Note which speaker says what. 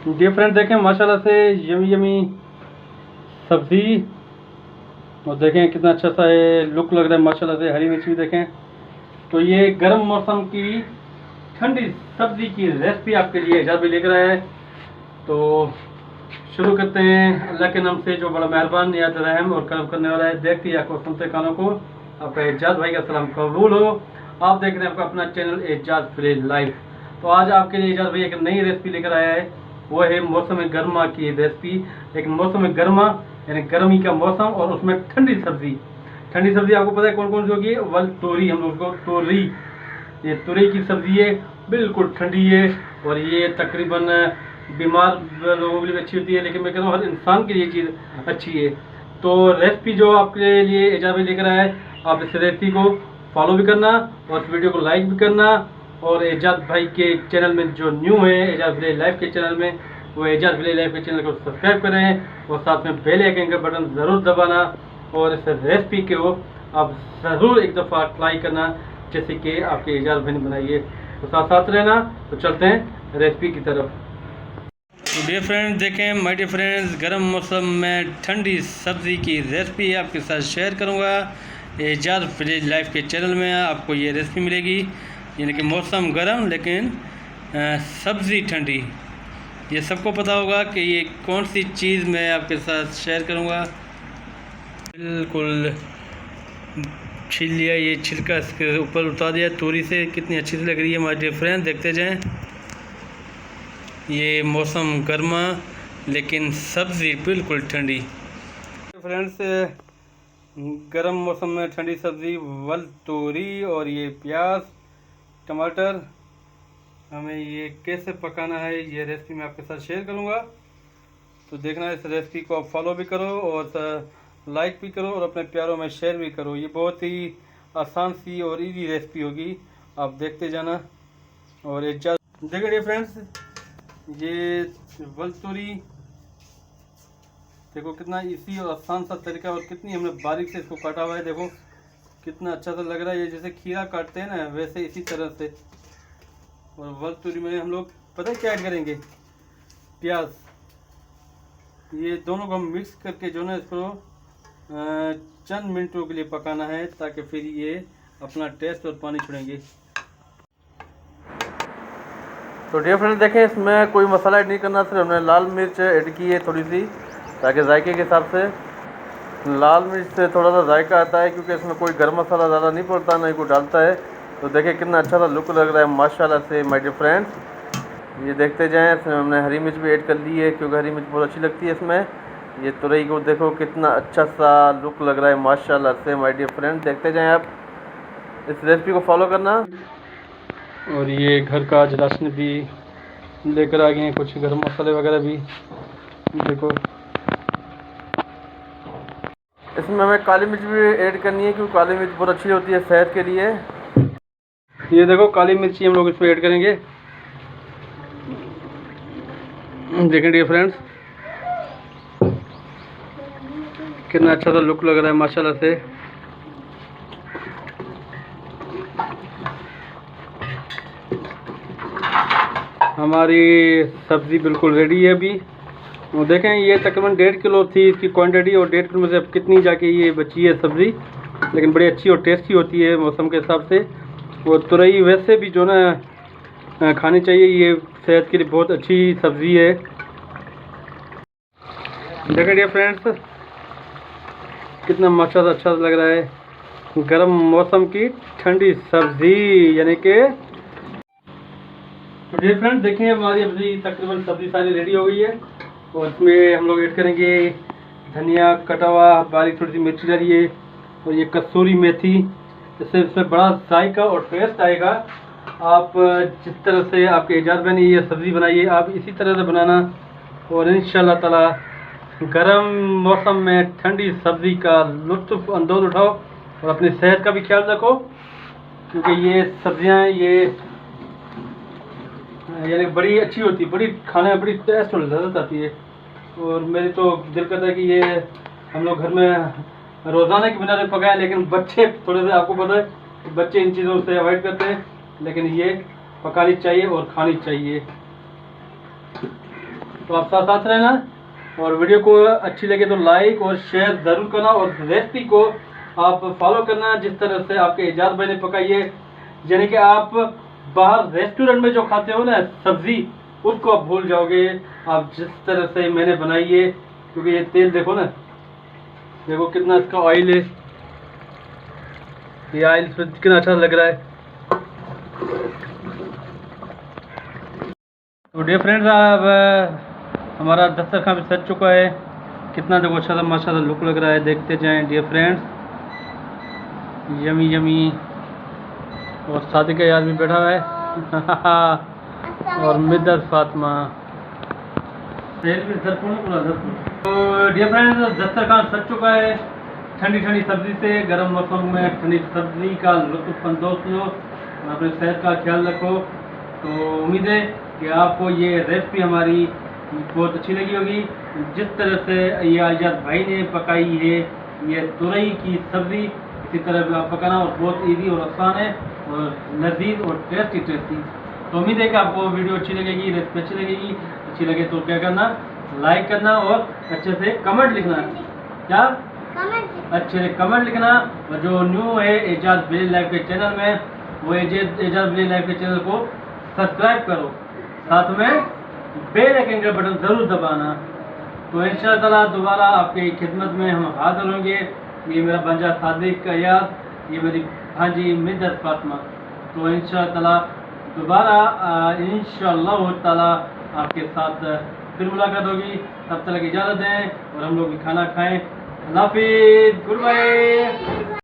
Speaker 1: Different देखें माशाल्लाह से यमी यमी सब्ज़ी, और देखें कितना अच्छा सा ये लुक लग रहा है माशाल्लाह से। हरी मिर्च भी देखें। तो ये गर्म मौसम की ठंडी सब्ज़ी की रेसिपी आपके लिए एजाज भी लेकर आया है। तो शुरू करते हैं अल्लाह के नाम से जो बड़ा मेहरबान निहायत रहम और करम करने वाला है। देखते ही आपको सुनते खानों को आपका एजाज भाई का सलाम कबूल हो। आप देख रहे हैं आपका अपना चैनल एजाज विलेज लाइफ। तो आज आपके लिए एजाज भाई एक नई रेसिपी लेकर आया है, वो है मौसम गर्मा की रेसिपी। लेकिन मौसम गर्मा यानी गर्मी का मौसम और उसमें ठंडी सब्जी। ठंडी सब्जी आपको पता है कौन कौन सी होगी? वल तोरी, हम लोग उसको तोरी, ये तुरई की सब्जी है, बिल्कुल ठंडी है। और ये तकरीबन बीमार लोगों के लिए अच्छी होती है, लेकिन मैं कहता हूँ हर इंसान के लिए चीज़ अच्छी है। तो रेसिपी जो आपके लिए एजाज भाई लेकर आया है, आप इस रेसिपी को फॉलो भी करना और इस वीडियो को लाइक भी करना। और एजाज भाई के चैनल में जो न्यू है एजाज विलेज लाइफ के चैनल में, वो एजाज विलेज लाइफ के चैनल को सब्सक्राइब करें और साथ में बेल आइकन का बटन ज़रूर दबाना। और इस रेसिपी को आप ज़रूर एक दफ़ा ट्राई करना जैसे कि आपके एजाज भाई ने बनाई है। तो साथ साथ रहना। तो चलते हैं रेसिपी की तरफ। तो डियर फ्रेंड्स देखें माय डियर फ्रेंड्स, गर्म मौसम में ठंडी सब्ज़ी की रेसिपी आपके साथ शेयर करूंगा। एजाज विलेज लाइफ के चैनल में आपको ये रेसिपी मिलेगी, यानी कि मौसम गर्म लेकिन सब्ज़ी ठंडी। ये सबको पता होगा कि ये कौन सी चीज़ मैं आपके साथ शेयर करूंगा। बिल्कुल छील लिया, ये छिलका इसके ऊपर उतार दिया तोरी से, कितनी अच्छी सी लग रही है माय डियर फ्रेंड्स, देखते जाएं। ये मौसम गर्मा लेकिन सब्ज़ी बिल्कुल ठंडी। फ्रेंड्स गर्म मौसम में ठंडी सब्ज़ी, वल तोरी और ये प्याज टमाटर, हमें ये कैसे पकाना है ये रेसिपी मैं आपके साथ शेयर करूंगा। तो देखना इस रेसिपी को आप फॉलो भी करो और लाइक भी करो और अपने प्यारों में शेयर भी करो। ये बहुत ही आसान सी और इजी रेसिपी होगी, आप देखते जाना। और एक देखिए फ्रेंड्स, ये वल तोरी देखो कितना इजी और आसान सा तरीका, और कितनी हमने बारीक से इसको काटा हुआ है। देखो कितना अच्छा सा लग रहा है, ये जैसे खीरा काटते हैं ना वैसे इसी तरह से। और वल तोरी में हम लोग पता है क्या ऐड करेंगे? प्याज। ये दोनों को हम मिक्स करके जो ना इसको चंद मिनटों के लिए पकाना है, ताकि फिर ये अपना टेस्ट और पानी छोड़ेंगे। तो डियर फ्रेंड देखें, इसमें कोई मसाला ऐड नहीं करना, सिर्फ हमने लाल मिर्च ऐड की है थोड़ी सी, ताकि जायके के हिसाब से। लाल मिर्च से थोड़ा सा जायका आता है, क्योंकि इसमें कोई गर्म मसाला ज़्यादा नहीं पड़ता, ना ही कोई डालता है। तो देखिए कितना अच्छा सा लुक लग रहा है माशाल्लाह से माय डियर फ्रेंड्स। ये देखते जाएं। इसमें हमने हरी मिर्च भी ऐड कर ली है, क्योंकि हरी मिर्च बहुत अच्छी लगती है इसमें। ये तुरई को देखो कितना अच्छा सा लुक लग रहा है माशाल्लाह से माय डियर फ्रेंड्स, देखते जाएं। आप इस रेसिपी को फॉलो करना। और ये घर का आज राशन भी लेकर आ गए हैं, कुछ गर्म मसाले वगैरह भी देखो। इसमें हमें काली मिर्च भी ऐड करनी है, क्योंकि काली मिर्च बहुत अच्छी होती है सेहत के लिए। ये देखो काली मिर्ची हम लोग इसमें ऐड करेंगे। देखें डियर फ्रेंड्स कितना अच्छा सा लुक लग रहा है माशाल्लाह से। हमारी सब्ज़ी बिल्कुल रेडी है अभी। वो देखें ये तकरीबन 1.5 किलो थी इसकी क्वांटिटी, और 1.5 किलो में से अब कितनी जाके ये बची है सब्ज़ी, लेकिन बड़ी अच्छी और टेस्टी होती है मौसम के हिसाब से। और तुरई वैसे भी जो ना खानी चाहिए, ये सेहत के लिए बहुत अच्छी सब्ज़ी है। देखिए डियर फ्रेंड्स कितना माशाल्लाह अच्छा लग रहा है। गर्म मौसम की ठंडी सब्ज़ी यानी कि। तो डियर फ्रेंड्स देखिए हमारी अभी तकरीबन सब्ज़ी सारी रेडी हो गई है, और इसमें हम लोग ऐड करेंगे धनिया कटा हुआ, बारीक थोड़ी सी मिर्ची डाली है, और ये कसूरी मेथी। इससे इसमें बड़ा जायका और टेस्ट आएगा। आप जिस तरह से आपके एजाज भाई ने ये सब्ज़ी बनाई है, आप इसी तरह से बनाना, और इंशाल्लाह ताला गर्म मौसम में ठंडी सब्ज़ी का लुत्फ़ अंदोज़ उठाओ और अपनी सेहत का भी ख्याल रखो, क्योंकि ये सब्ज़ियाँ ये यानी बड़ी अच्छी होती है, बड़ी खाने में बड़ी टेस्ट और लज़्ज़त आती है। और मेरी तो दिल करता है कि ये हम लोग घर में रोज़ाना की बुनियाद पर पकाएं, लेकिन बच्चे थोड़े से आपको पता है कि बच्चे इन चीज़ों से अवॉइड करते हैं, लेकिन ये पकानी चाहिए और खानी चाहिए। तो आप साथ साथ रहना, और वीडियो को अच्छी लगे तो लाइक और शेयर ज़रूर करना, और रेसिपी को आप फॉलो करना जिस तरह से आपके एजाज भाई ने पकाई है। यानी कि आप बाहर रेस्टोरेंट में जो खाते हो ना सब्ज़ी, उसको आप भूल जाओगे आप जिस तरह से मैंने बनाई है। क्योंकि ये तेल देखो ना, देखो कितना इसका ऑयल है, ये ऑयल इसमें कितना अच्छा लग रहा है। तो डियर फ्रेंड्स, अब हमारा दस्तरखान भी सज चुका है। कितना देखो अच्छा माशाल्लाह लुक लग रहा है, देखते जाएं डियर फ्रेंड्स। यमी यमी, और शादी का आदमी बैठा हुआ है और मिद्दत फातिमा। तो डियर फ्रेंड्स, दस्तरखान सज चुका है। ठंडी ठंडी सब्जी से गर्म मौसम में ठंडी सब्जी का लुत्फ अंदोज लो और अपने सेहत का ख्याल रखो। तो उम्मीद है कि आपको ये रेसिपी हमारी बहुत अच्छी लगी होगी। जिस तरह से ये आजाद भाई ने पकाई है ये तुरई की सब्ज़ी, इसी तरह भी आप पकाना, और बहुत इजी और आसान है और लजीज और टेस्टी। तो उम्मीद है कि आपको वीडियो अच्छी लगेगी, रेसिपी अच्छी लगेगी। अच्छी लगे तो क्या करना, लाइक करना और अच्छे से कमेंट लिखना। क्या अच्छे से कमेंट लिखना। और जो न्यू है एजाज विलेज लाइफ के चैनल में, वो एजाज विलेज लाइफ के चैनल को सब्सक्राइब करो, साथ में बेल आइकन का बटन ज़रूर दबाना। तो इंशाअल्लाह दोबारा आपकी खिदमत में हम हाजिर होंगे। ये मेरा भांजा सादिक अयाज, ये मेरी भांजी मिद्दत फातिमा। तो इंशाअल्लाह दोबारा इंशाअल्लाह ताला आपके साथ फिर मुलाकात होगी। तब तक इजाज़त दें और हम लोग भी खाना खाएं। अल्लाह हाफिज़, गुड बाय।